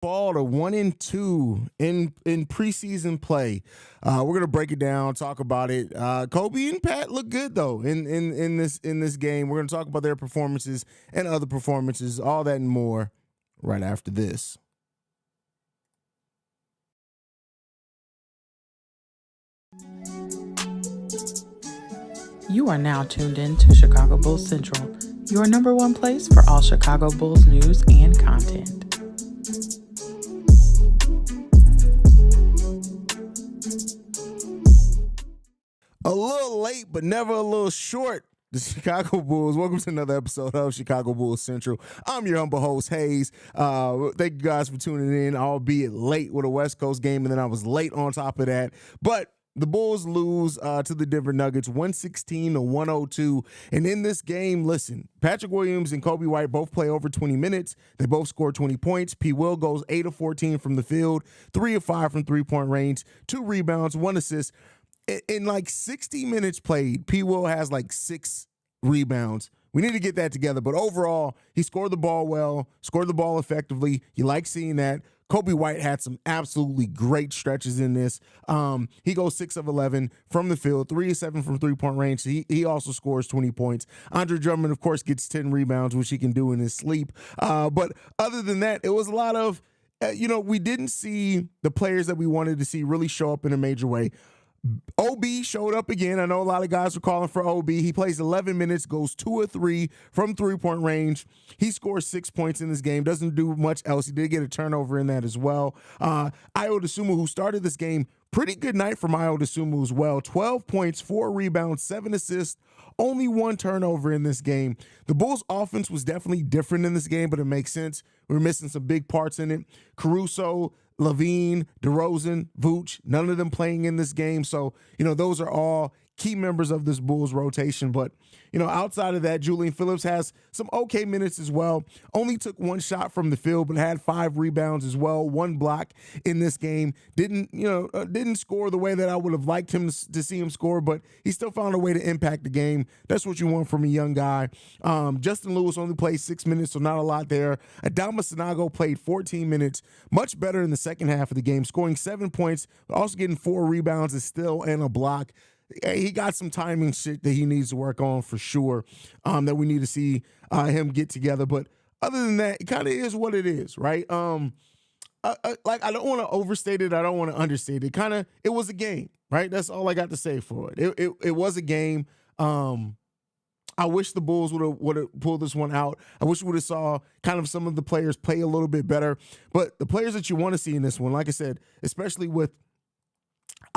fall to 1-2 in preseason play. We're gonna break it down, talk about it. Coby and Pat look good though in this game. We're gonna talk about their performances and other performances, all that and more, right after this. You are now tuned in to Chicago Bulls Central, your number one place for all Chicago Bulls news and content. A little late, but never a little short. The Chicago Bulls. Welcome to another episode of Chicago Bulls Central. I'm your humble host, Haize. Thank you guys for tuning in, albeit late with a West Coast game, and then I was late on top of that. But the Bulls lose to the Denver Nuggets 116-102. And in this game, listen, Patrick Williams and Coby White both play over 20 minutes. They both score 20 points. P. Will goes 8 of 14 from the field, 3 of 5 from three-point range, 2 rebounds, 1 assist. In like 60 minutes played, P. Will has like 6 rebounds. We need to get that together. But overall, he scored the ball well, scored the ball effectively. You like seeing that. Coby White had some absolutely great stretches in this. He goes 6 of 11 from the field, 3 of 7 from three-point range. He also scores 20 points. Andre Drummond, of course, gets 10 rebounds, which he can do in his sleep. But other than that, it was a lot of, we didn't see the players that we wanted to see really show up in a major way. OB showed up again. I know a lot of guys were calling for OB. He plays 11 minutes, goes 2 of 3 from three-point range. He scores 6 points in this game, doesn't do much else. He did get a turnover in that as well. Ayo Dosunmu, who started this game, pretty good night from Ayo Dosunmu as well. 12 points, 4 rebounds, 7 assists, only 1 turnover in this game. The Bulls' offense was definitely different in this game, but it makes sense. We were missing some big parts in it. Caruso, Levine, DeRozan, Vooch, none of them playing in this game. So, those are all key members of this Bulls rotation. But, outside of that, Julian Phillips has some okay minutes as well. Only took 1 shot from the field, but had 5 rebounds as well, 1 block in this game. Didn't score the way that I would have liked him to see him score, but he still found a way to impact the game. That's what you want from a young guy. Justin Lewis only played 6 minutes, so not a lot there. Adama Sago played 14 minutes, much better in the second half of the game, scoring 7 points, but also getting 4 rebounds and a block. He got some timing shit that he needs to work on for sure, that we need to see him get together. But other than that, it kind of is what it is, right? I don't want to overstate it. I don't want to understate it. It was a game, right? That's all I got to say for it. It was a game. I wish the Bulls would have pulled this one out. I wish we would have saw kind of some of the players play a little bit better. But the players that you want to see in this one, like I said, especially with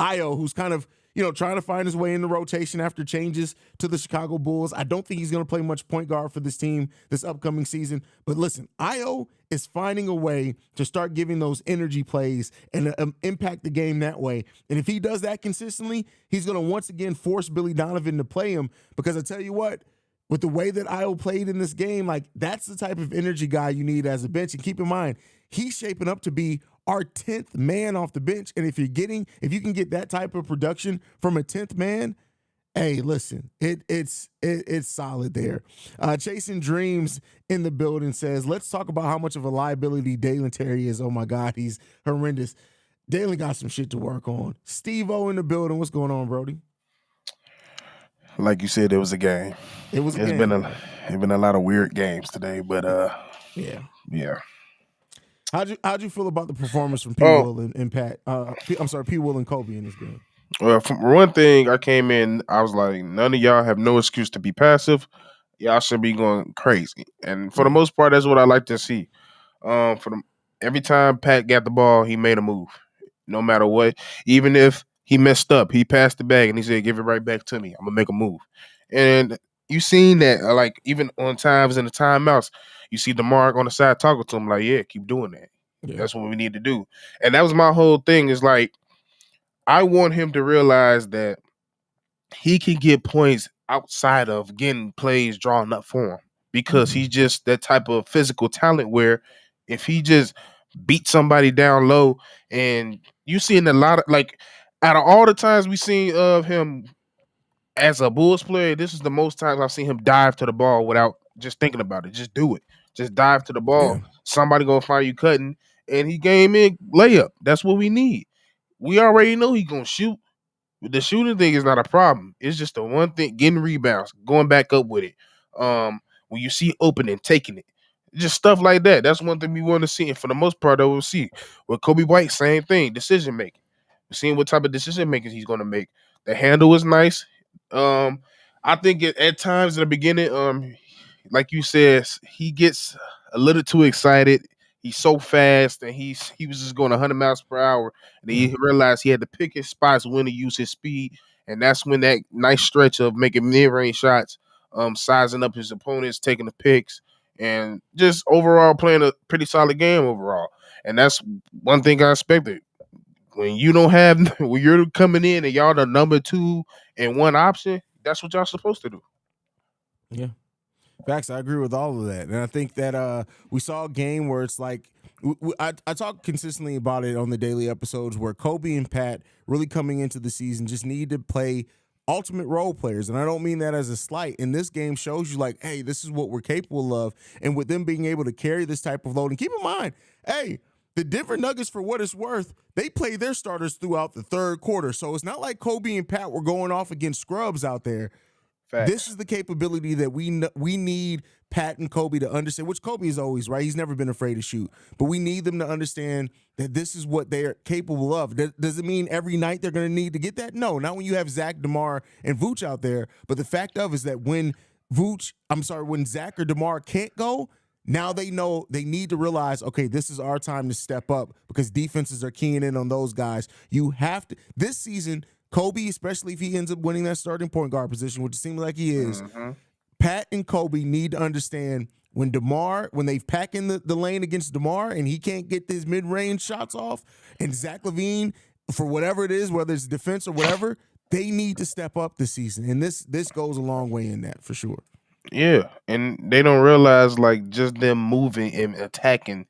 Ayo, who's kind of, trying to find his way in the rotation after changes to the Chicago Bulls. I don't think he's going to play much point guard for this team this upcoming season. But listen, Ayo is finding a way to start giving those energy plays and impact the game that way. And if he does that consistently, he's going to once again force Billy Donovan to play him. Because I tell you what, with the way that Ayo played in this game, like that's the type of energy guy you need as a bench. And keep in mind, he's shaping up to be our 10th man off the bench. And if you can get that type of production from a 10th man, hey, listen, it's solid there. Chasing Dreams in the building says, let's talk about how much of a liability Dalen Terry is. Oh my God, he's horrendous. Dalen got some shit to work on. Steve-O in the building. What's going on, Brody? Like you said, it was a game. It's been a lot of weird games today, but yeah. How'd you feel about the performance from P. Will and Pat? P. Will and Coby in this game. Well, for one thing, I came in, I was like, none of y'all have no excuse to be passive. Y'all should be going crazy, and for the most part, that's what I like to see. Every time Pat got the ball, he made a move, no matter what. Even if he messed up, he passed the bag and he said, "Give it right back to me. I'm gonna make a move." And you seen that, like even on times in the timeouts, you see DeMar on the side talking to him like, "Yeah, keep doing that. Yeah. That's what we need to do." And that was my whole thing. Is like, I want him to realize that he can get points outside of getting plays drawn up for him, because he's just that type of physical talent where if he just beat somebody down low, and you seen a lot of, like, out of all the times we seen of him as a Bulls player, this is the most times I've seen him dive to the ball without just thinking about it. Just do it. Just dive to the ball. Yeah. Somebody gonna find you cutting, and he came in layup. That's what we need. We already know he gonna shoot. The shooting thing is not a problem. It's just the one thing: getting rebounds, going back up with it. When you see opening, taking it, just stuff like that. That's one thing we want to see. And for the most part, I will see with Coby White, same thing: decision making. We're seeing what type of decision makers he's going to make. The handle is nice. Um, I think at times in the beginning, like you said, he gets a little too excited. He's so fast, and he was just going 100 miles per hour. And he realized he had to pick his spots when to use his speed, and that's when that nice stretch of making mid-range shots, sizing up his opponents, taking the picks, and just overall playing a pretty solid game overall. And that's one thing I expected. When you don't have, when you're coming in and y'all the number 2 and 1 option, that's what y'all supposed to do. Yeah. Facts, I agree with all of that. And I think that we saw a game where it's like, I talk consistently about it on the daily episodes where Coby and Pat really coming into the season just need to play ultimate role players. And I don't mean that as a slight. And this game shows you like, hey, this is what we're capable of. And with them being able to carry this type of load, and keep in mind, hey, the Denver Nuggets, for what it's worth, they play their starters throughout the third quarter. So it's not like Coby and Pat were going off against scrubs out there. Facts. This is the capability that we need Pat and Coby to understand, which Coby is always, right? He's never been afraid to shoot. But we need them to understand that this is what they're capable of. Does it mean every night they're going to need to get that? No, not when you have Zach, DeMar, and Vooch out there. But the fact of is that when Zach or DeMar can't go, now they know they need to realize, okay, this is our time to step up because defenses are keying in on those guys. You have to, this season, Coby, especially if he ends up winning that starting point guard position, which it seems like he is, Pat and Coby need to understand when they pack in the lane against DeMar and he can't get his mid-range shots off, and Zach LaVine, for whatever it is, whether it's defense or whatever, they need to step up this season. And this goes a long way in that, for sure. Yeah, and they don't realize like just them moving and attacking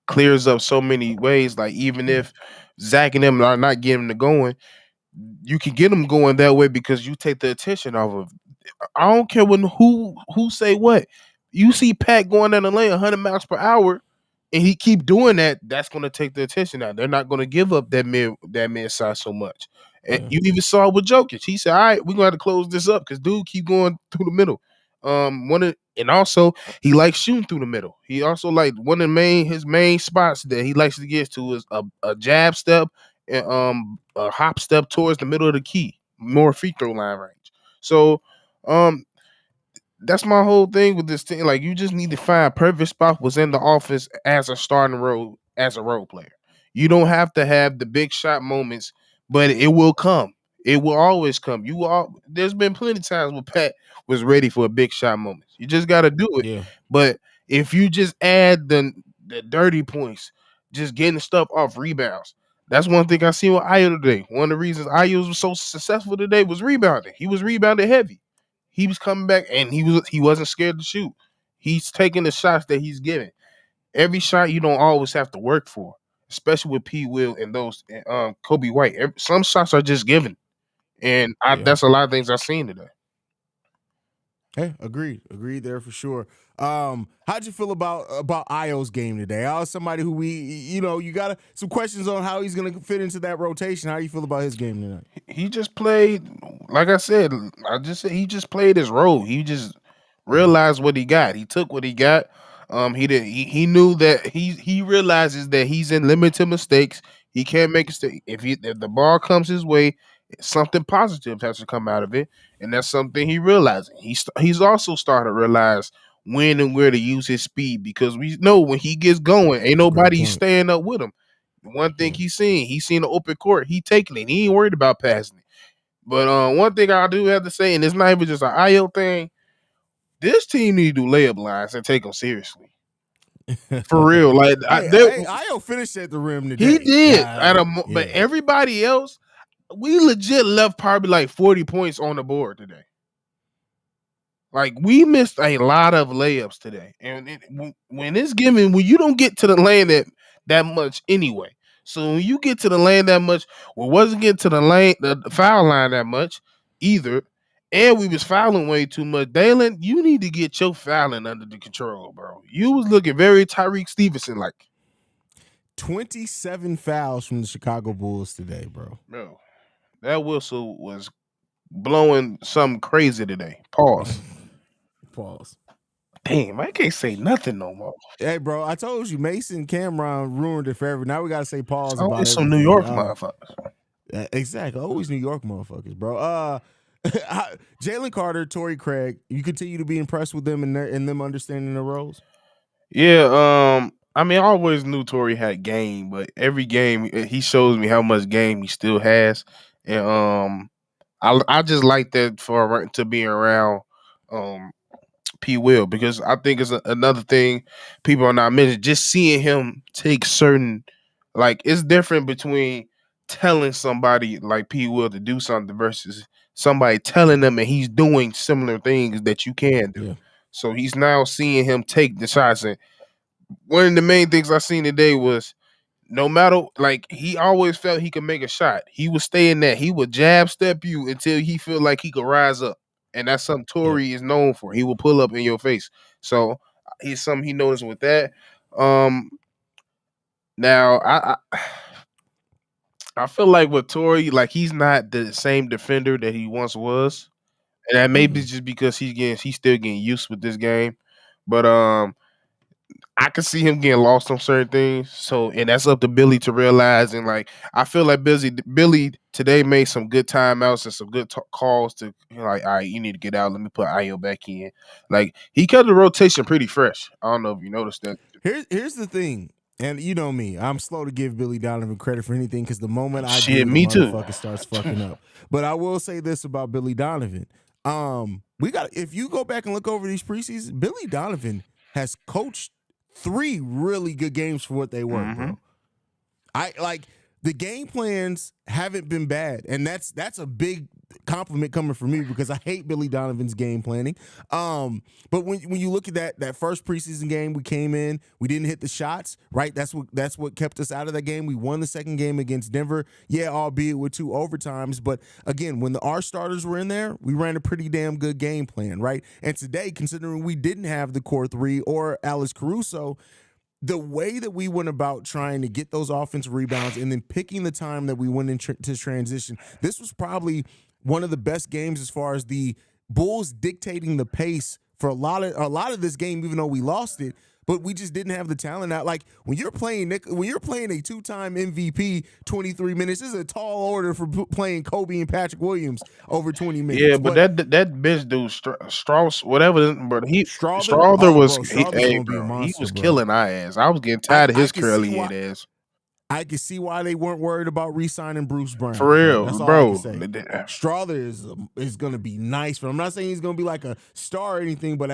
clears up so many ways. Like even if Zach and them are not getting them going, you can get them going that way because you take the attention off of. I don't care who say what. You see Pat going down the lane 100 miles per hour, and he keep doing that. That's going to take the attention out. They're not going to give up that mid side so much. And you even saw it with Jokic. He said, "All right, we're going to have to close this up because dude keep going through the middle." And also he likes shooting through the middle. He also like one of his main spots that he likes to get to is a jab step and a hop step towards the middle of the key, more free throw line range. So that's my whole thing with this thing. Like you just need to find perfect spot within the office as a starting role as a role player. You don't have to have the big shot moments, but it will come. It will always come. There's been plenty of times where Pat was ready for a big shot moment. You just got to do it. Yeah. But if you just add the dirty points, just getting stuff off rebounds. That's one thing I seen with Ayo today. One of the reasons Ayo was so successful today was rebounding. He was rebounded heavy. He was coming back and he wasn't scared to shoot. He's taking the shots that he's giving. Every shot you don't always have to work for, especially with P. Will and those Coby White. Some shots are just given, and that's a lot of things I've seen today. Hey, agreed there for sure. How'd you feel about Ayo's game today? I was somebody who you got some questions on how he's going to fit into that rotation. How do you feel about his game tonight? He just played, like I said, he just played his role. He just realized what he got. He took what he got. He knew that he realizes that he's in limited mistakes. He can't make a mistake. If the ball comes his way, something positive has to come out of it, and that's something he realized. He's also starting to realize when and where to use his speed because we know when he gets going, ain't nobody staying up with him. One thing he's seen the open court, he taking it. He ain't worried about passing it. But one thing I do have to say, and it's not even just an IO thing, this team need to do layup lines and take them seriously. For real. Like Ayo finished at the rim today. He did. But everybody else, we legit left probably like 40 points on the board today. Like we missed a lot of layups today, and when you don't get to the lane that much anyway. So when you get to the lane that much, we wasn't getting to the foul line that much either, and we was fouling way too much. Dalen, you need to get your fouling under the control, bro. You was looking very Tyreek Stevenson like. 27 fouls from the Chicago Bulls today, bro. Bro, that whistle was blowing something crazy today. Pause. Pause. Damn, I can't say nothing no more. Hey, bro, I told you, Mason Cameron ruined it for everyone. Now we got to say pause Oh, about it's everything. some New York motherfuckers. Exactly. Always New York motherfuckers, bro. Jalen Carter, Torrey Craig, you continue to be impressed with them and them understanding their roles? Yeah, I mean, I always knew Tory had game, but every game he shows me how much game he still has, and I just like that for to being around um P. Will because I think it's another thing people are not mentioning. Just seeing him take certain, like it's different between telling somebody like P. Will to do something versus somebody telling them and he's doing similar things that you can do. Yeah. So he's now seeing him take the shots, and one of the main things I seen today was no matter like he always felt he could make a shot. He would stay in that. He would jab step you until he feel like he could rise up. And that's something Yep. Tory is known for. He will pull up in your face. So he's something he noticed with that. Um now I feel like with Tory, like he's not the same defender that he once was. And that may be just because he's still getting used with this game. But I can see him getting lost on certain things. So, and that's up to Billy to realize. And like, I feel like Billy today made some good timeouts and some good calls to like, all right, you need to get out. Let me put Ayo back in. Like, he kept the rotation pretty fresh. I don't know if you noticed that. Here's the thing, and you know me, I'm slow to give Billy Donovan credit for anything because the moment I do, Shit, the me too. motherfucker starts fucking up. But I will say this about Billy Donovan. If you go back and look over these preseason, Billy Donovan has coached 3 really good games for what they were, bro. I like the game plans haven't been bad, and that's a big compliment coming from me because I hate Billy Donovan's game planning. But when you look at that first preseason game, we came in, we didn't hit the shots, right? That's what kept us out of that game. We won the second game against Denver, yeah, albeit with 2 overtimes. But again, when our starters were in there, we ran a pretty damn good game plan, right? And today, considering we didn't have the core 3 or Alex Caruso, the way that we went about trying to get those offensive rebounds and then picking the time that we went into transition, this was probably one of the best games as far as the Bulls dictating the pace for a lot of this game, even though we lost it. But we just didn't have the talent out. Like when you're playing a 2-time MVP, 23 minutes, this is a tall order for playing Coby and Patrick Williams over 20 minutes. Yeah, but that bitch dude Strauss, whatever, but Strawther was gonna be a monster, he was bro. killing our ass. I was getting tired of his curly head ass. I can see why they weren't worried about re-signing Bruce Brown. For real, that's all bro. I can say. Strawther is going to be nice, but I'm not saying he's going to be like a star or anything. But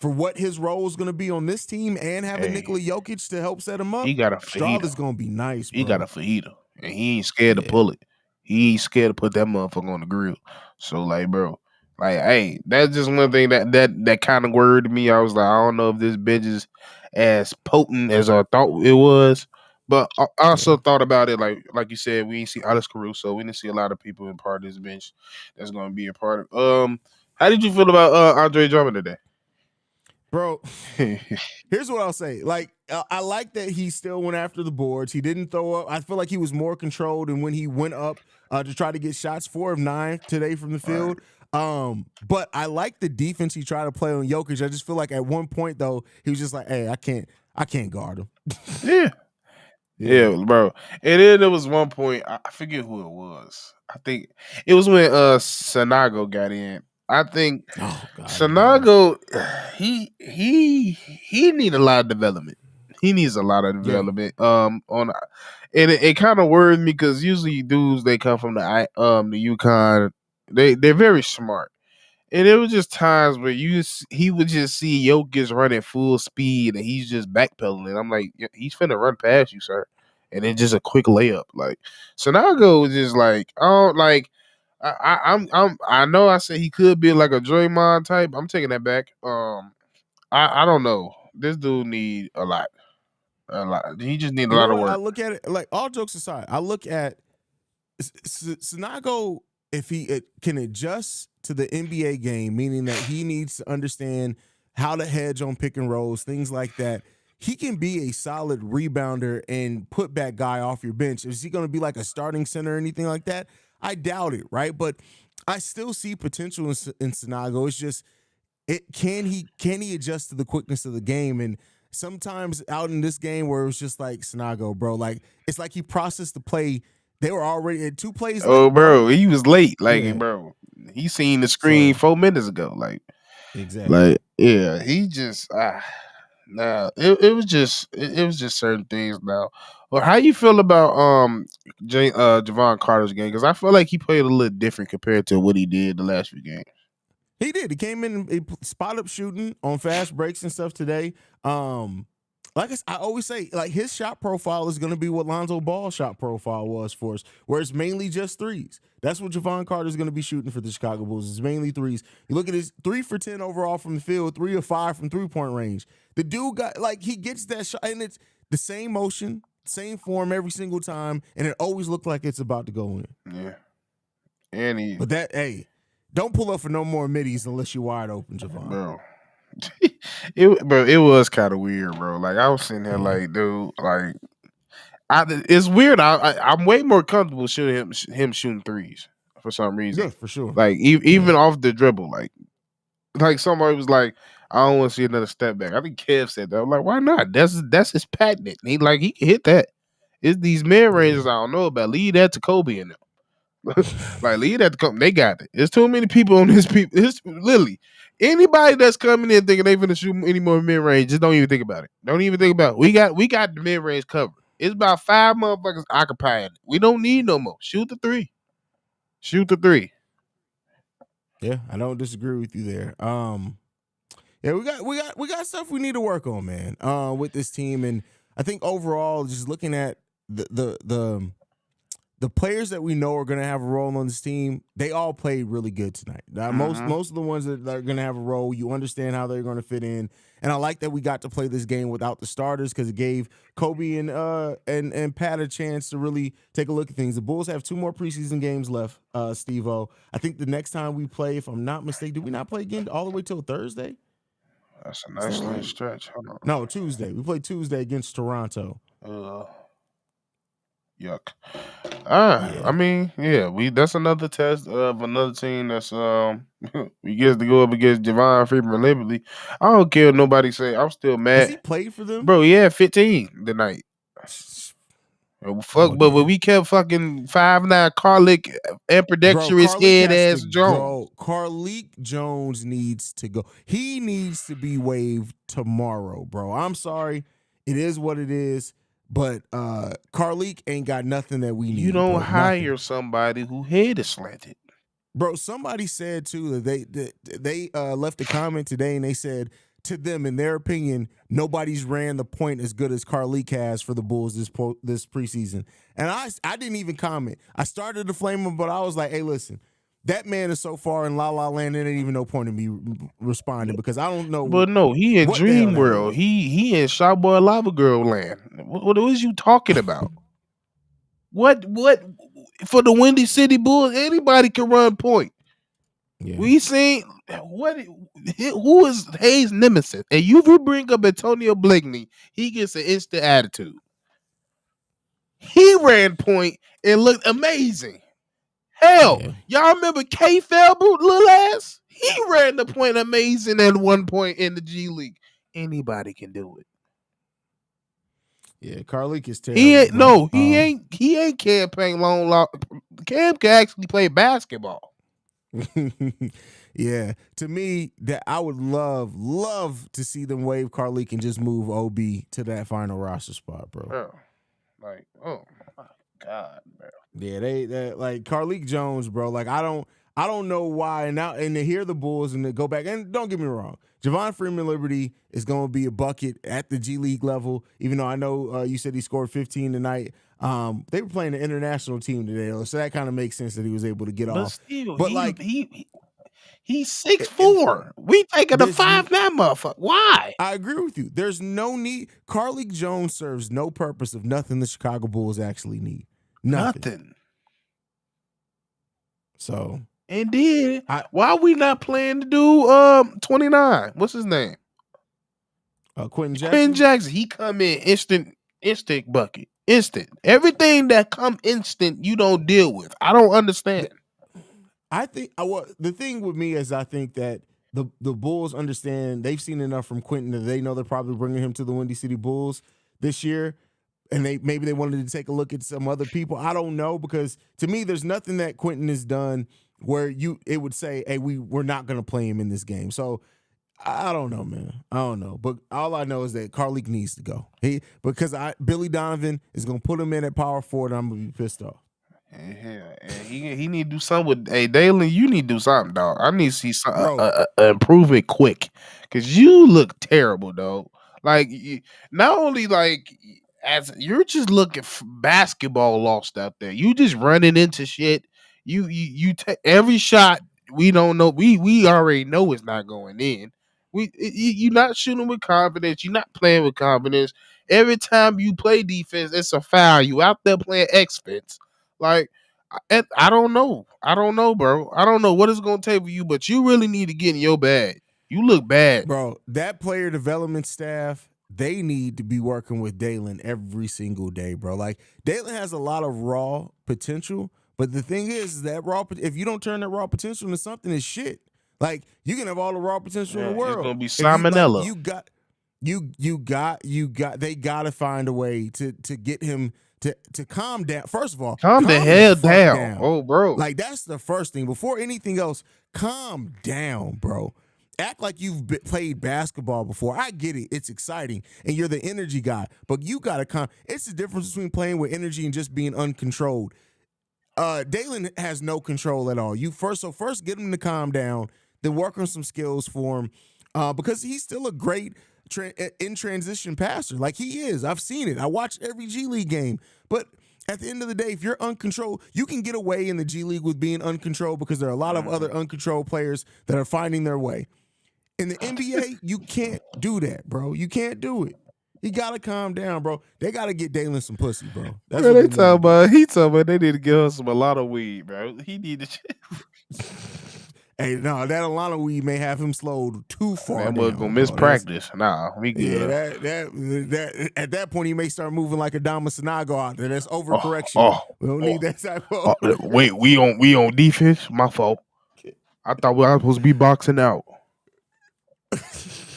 for what his role is going to be on this team and having Nikola Jokic to help set him up, he got a Strawther's going to be nice. Bro. He got a fajita, and he ain't scared to pull it. He ain't scared to put that motherfucker on the grill. So like, bro, like, hey, that's just one thing that kind of worried me. I was like, I don't know if this bitch is as potent as I thought it was. But I also thought about it, like you said, we didn't see Alex Caruso. We didn't see a lot of people in part of this bench that's going to be a part of. How did you feel about Andre Drummond today? Bro, here's what I'll say. Like, I like that he still went after the boards. He didn't throw up. I feel like he was more controlled than when he went up to try to get shots. 4 of 9 today from the field. Right. But I like the defense he tried to play on Jokic. I just feel like at one point, though, he was just like, hey, I can't guard him. Yeah, bro. And then there was one point, I forget who it was. I think it was when Sago got in. I think Sago, he need a lot of development. He needs a lot of development. And it kind of worried me because usually dudes they come from the UConn, they're very smart. And it was just times where he would just see Jokic running full speed and he's just backpedaling. I'm like, he's finna run past you, sir. And then just a quick layup. Like Sago was just like, oh, like I know I said he could be like a Draymond type. I'm taking that back. I don't know. This dude need a lot. He just need a lot of work. I look at it like all jokes aside. I look at Sago if he can adjust to the NBA game, meaning that he needs to understand how to hedge on pick and rolls, things like that. he can be a solid rebounder and put back guy off your bench. Is he going to be like a starting center or anything like that? I doubt it, right? But I still see potential in Sago. It's just can he adjust to the quickness of the game? And sometimes out in this game where it was just like Sago, bro, like it's like he processed the play. They were already at 2 plays Oh, late, bro, he was late. Like, Yeah. bro, he seen the screen So 4 minutes ago. exactly. Yeah, he just nah. It was just certain things now. Well, how you feel about Jevon Carter's game? Because I feel like he played a little different compared to what he did the last few games. He did. He came in and he spot up shooting on fast breaks and stuff today. Like I always say, like his shot profile is going to be what Lonzo Ball's shot profile was for us, where it's mainly just threes. That's what Jevon Carter is going to be shooting for the Chicago Bulls. It's mainly threes. You look at his 3 for 10 overall from the field, 3 of 5 from 3-point range. The dude got he gets that shot, and it's the same motion, same form every single time, and it always looked like it's about to go in. Yeah, and But don't pull up for no more middies unless you're wide open, Jevon. bro. It was kind of weird, bro. Like I was sitting there, like, dude, like, it's weird. I'm way more comfortable shooting him shooting threes for some reason. Yeah, for sure. Like even off the dribble, like somebody was like, I don't want to see another step back. I think Kev said that. I'm like, why not? That's his patent. He can hit that. It's these mid ranges I don't know about. Leave that to Coby and them. Like, leave that to Coby. They got it. There's too many people on this people. It's literally anybody that's coming in thinking they finna shoot any more mid range, just don't even think about it. Don't even think about it. We got the mid range covered. It's about 5 motherfuckers occupying it. We don't need no more. Shoot the 3. Shoot the 3. Yeah, I don't disagree with you there. Yeah, we got stuff we need to work on, man. With this team, and I think overall, just looking at the players that we know are going to have a role on this team, they all played really good tonight. Most of the ones that are going to have a role, you understand how they're going to fit in, and I like that we got to play this game without the starters because it gave Coby and Pat a chance to really take a look at things. The Bulls have 2 more preseason games left, Steve-O. I think the next time we play, if I'm not mistaken, did we not play again all the way till Thursday? That's a nice little stretch. Hold on. No, Tuesday. We play Tuesday against Toronto. Yuck. Yeah. I mean, yeah, that's another test of another team that's we get to go up against Javon Freeman Liberty. I don't care what nobody say. I'm still mad. Has he played for them? Bro, he had 15 tonight. Fuck, but we kept fucking 5'9" Carlick ambidextrous head ass Jones. Carlick Jones needs to go. He needs to be waived tomorrow, bro. I'm sorry. It is what it is. But Carlick ain't got nothing that we need. You don't hire nothing. somebody who head is slanted. Bro, somebody said too that they left a comment today and they said to them, in their opinion, nobody's ran the point as good as Carlick has for the Bulls this preseason. And I didn't even comment. I started to flame him, but I was like, hey, listen, that man is so far in La La Land, there ain't even no point in me responding because I don't know. But no, he in Dream World. He in Shotboy Lava Girl land. What is you talking about? What for the Windy City Bulls? Anybody can run point. Yeah. We seen who is Haize nemesis, and you bring up Antonio Blakeney, he gets an instant attitude. He ran point and looked amazing. Hell, y'all remember K Felboot little ass? He ran the point amazing at one point in the G League. Anybody can do it. Yeah, Carlick is terrible. He ain't campaign long. Cam can actually play basketball. Yeah, to me, that I would love to see them waive Carlick and just move OB to that final roster spot, bro. Like, oh my God, bro. Yeah, they like Carlick Jones, bro. Like I don't know why. And to hear the Bulls and to go back, and don't get me wrong, Javon Freeman Liberty is going to be a bucket at the G League level. Even though I know you said he scored 15 tonight. They were playing an international team today, so that kind of makes sense that he was able to get off. Still, but he's 6'4". We taking a 5'9" motherfucker. Why? I agree with you. There's no need. Carlick Jones serves no purpose of nothing the Chicago Bulls actually need. Nothing. So, and then why are we not playing to do 29? What's his name? Quentin Jackson. Quentin Jackson, he come in instant bucket, instant. Everything that come instant, you don't deal with. I don't understand. I think the thing with me is I think that the Bulls understand, they've seen enough from Quentin that they know they're probably bringing him to the Windy City Bulls this year, and maybe they wanted to take a look at some other people. I don't know, because to me there's nothing that Quentin has done where it would say, hey, we're not going to play him in this game. So I don't know, man. I don't know. But all I know is that Carlik needs to go. Because Billy Donovan is going to put him in at power forward, and I'm going to be pissed off. And he need to do something with. Hey, Dalen, you need to do something, dog. I need to see some improvement quick, because you look terrible, dog. Like, not only like as you're just looking basketball lost out there. You just running into shit. You take every shot. We don't know. We already know it's not going in. You're not shooting with confidence. You're not playing with confidence. Every time you play defense, it's a foul. You out there playing expense. Like, I don't know. I don't know, bro. I don't know what it's going to take for you, but you really need to get in your bag. You look bad. Bro, that player development staff, they need to be working with Dalen every single day, bro. Like, Dalen has a lot of raw potential, but the thing is that if you don't turn that raw potential into something, it's shit. Like, you can have all the raw potential in the world. It's going to be salmonella. They got to find a way to get him to calm down. First of all, calm the hell down. Oh, bro. Like, that's the first thing. Before anything else, calm down, bro. Act like you've played basketball before. I get it. It's exciting, and you're the energy guy. But you got to it's the difference between playing with energy and just being uncontrolled. Dalen has no control at all. First get him to calm down, then work on some skills for him, because he's still a great in transition passer. Like, he is. I've seen it. I watched every G League game. But at the end of the day, if you're uncontrolled, you can get away in the G League with being uncontrolled because there are a lot of other uncontrolled players that are finding their way. In the NBA, you can't do that, bro. You can't do it. You gotta calm down, bro. They gotta get Dalen some pussy, bro. That's what they talking about. He talking about they need to give us a lot of weed, bro. He need to. Hey, no, that Alana weed may have him slowed too far. That boy gonna miss practice. Nah, we good. Yeah, that at that point he may start moving like a Dama Sago out there. That's overcorrection. We don't need that type of. Wait, we on defense? My fault. I thought we were supposed to be boxing out.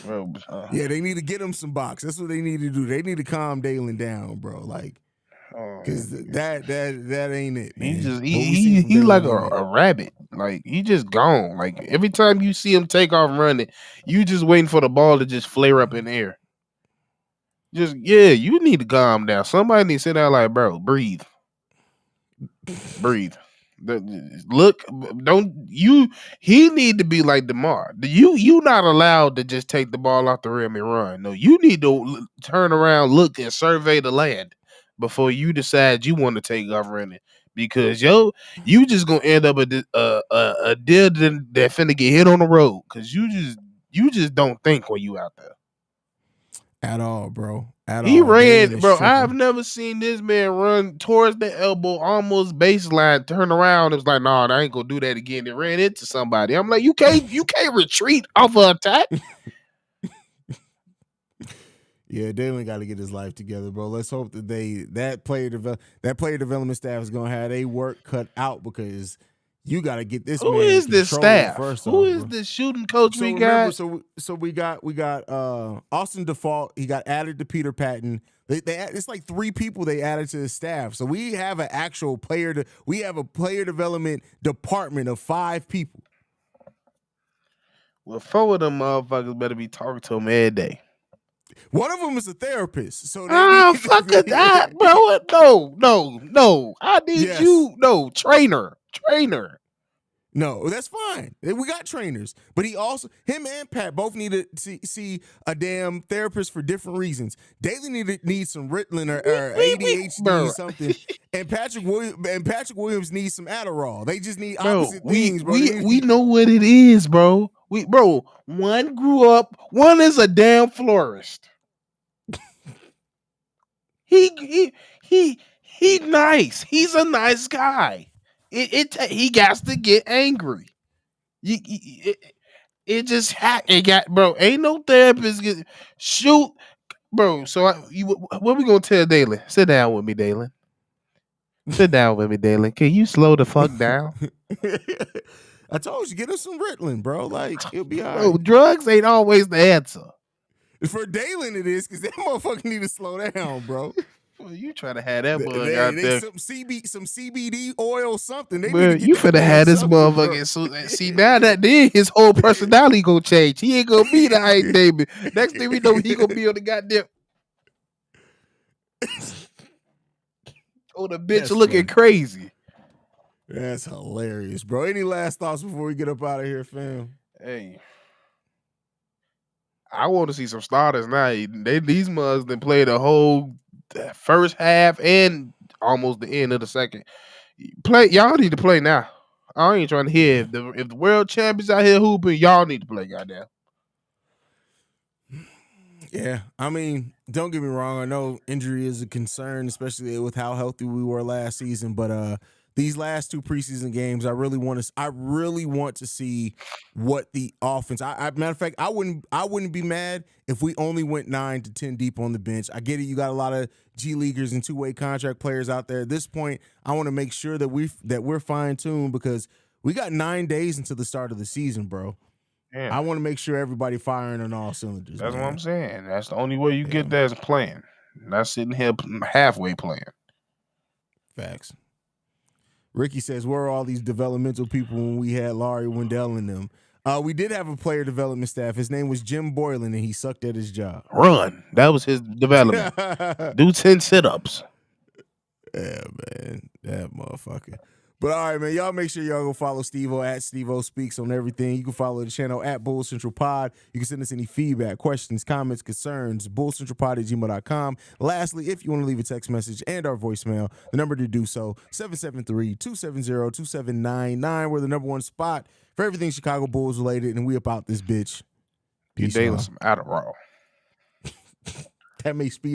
Yeah, they need to get him some box. That's what they need to do. They need to calm Dalen down, bro. Like, because that ain't it, man. He like a rabbit. Like, he just gone. Like, every time you see him take off running, you just waiting for the ball to just flare up in the air. You need to calm down. Somebody need to sit down like, bro, breathe. Look, he need to be like DeMar. You not allowed to just take the ball off the rim and run. No, you need to turn around, look, and survey the land before you decide you want to take off running. Because you just gonna end up a deal that finna get hit on the road. Because you just don't think when you out there at all, bro. He ran, bro. I've never seen this man run towards the elbow, almost baseline, turn around. It was like, nah, I ain't gonna do that again. It ran into somebody. I'm like, you can't retreat off an attack. Yeah, Dalen got to get his life together, bro. Let's hope that that player development staff is gonna have their work cut out, because you got to get this. Who man is this staff? Who is bro. this shooting coach we got? Remember, so we got Austin Default. He got added to Peter Patton. It's like 3 people they added to the staff. So we have an actual we have a player development department of 5 people. Well, 4 of them motherfuckers better be talking to him every day. One of them is a therapist. So fuck that, bro. No. I need you. No, trainer. No, that's fine. We got trainers. But him and Pat both need to see a damn therapist for different reasons. Dalen needs some Ritalin or ADHD or something. And Patrick Williams needs some Adderall. They just need opposite things, bro. We know what it is, bro. One grew up, one is a damn florist. He nice. He's a nice guy. He got to get angry. It just it got bro. Ain't no therapist shoot, bro. So what we gonna tell Dalen? Sit down with me, Dalen. Sit down with me, Dalen. Can you slow the fuck down? I told you, get him some Ritalin, bro. Like, it'll be all Bro, right. drugs ain't always the answer. For Dalen, it is, because that motherfucker need to slow down, bro. Well, you trying to have that bug They out there. some CBD oil, something. They Well, need to get you that finna boy have this something, motherfucker. So, see, now that then his whole personality gonna change. He ain't gonna be the Ike David. Next thing we know, he gonna be on the goddamn on the bench That's looking funny. crazy. That's hilarious, bro. Any last thoughts before we get up out of here, fam? Hey, I want to see some starters now. These mugs done played the whole first half and almost the end of the second. Y'all need to play now. I ain't trying to hear if the world champions out here hooping, y'all need to play, goddamn. Yeah, I mean, don't get me wrong. I know injury is a concern, especially with how healthy we were last season. But these last two preseason games, I really want to see what the offense. Matter of fact, I wouldn't be mad if we only went 9 to 10 deep on the bench. I get it. You got a lot of G leaguers and two-way contract players out there. At this point, I want to make sure that we're fine-tuned, because we got 9 days until the start of the season, bro. Yeah. I want to make sure everybody firing on all cylinders. That's man. what I'm saying. That's the only way you get that is playing. Not sitting here halfway playing. Facts. Ricky says, where are all these developmental people when we had Laurie Wendell in them? We did have a player development staff. His name was Jim Boylan, and he sucked at his job. Run. That was his development. Do 10 sit-ups. Yeah, man. That motherfucker. But all right, man, y'all make sure y'all go follow Steve-O at Steve-O Speaks on everything. You can follow the channel at Bull Central Pod. You can send us any feedback, questions, comments, concerns, bullcentralpod@gmail.com. Lastly, if you want to leave a text message and our voicemail, the number to do so, 773-270-2799. We're the number one spot for everything Chicago Bulls related, and we about this bitch. You're Peace, dating y'all. some Adderall. That may speed